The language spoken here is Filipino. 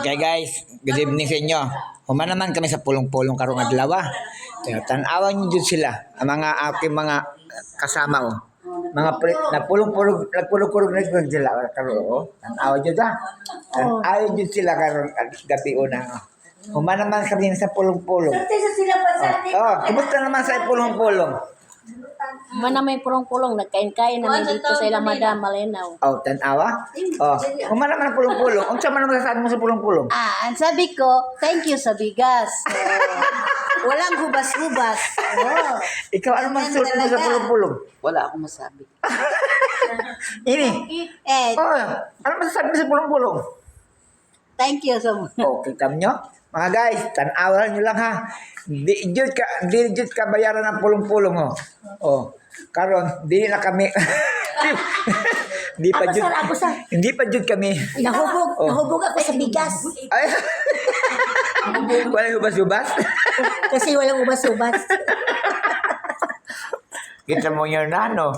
Okay guys, good evening sa inyo. Human naman kami sa pulong-pulong karong adlaw. Kaya tanawan niyo jud sila, ang mga aking mga kasama oh. Mga nagpulong-pulong na jud sila karon oh. Tanawan jud ah. Tanawan jud sila karon gabi una. Human naman kami sa pulong-pulong. Kumusta naman sa pulong-pulong? Mana may pulong-pulong, nagkain-kain naman dito sa ilang Madam Malinaw. Tanawa? Human naman pulong-pulong. Unsa man ang masasabi mo sa pulong-pulong? Ang sabi ko, thank you sa bigas. Walang hubas-hubas. Ikaw ano masasabi mo sa pulong-pulong? Wala akong masabi. Ini. Eh, Ano masasabi mo sa pulong-pulong? thank you so much. Kita nyo? Mga guys, tanawan nyo lang ha. Di jud ka bayaran ng pulong-pulong karon di na kami hindi pa jud kami Nahubog ako sa bigas. ay wala hubas-hubas Kasi walang hubas-hubas. kita mo yun na no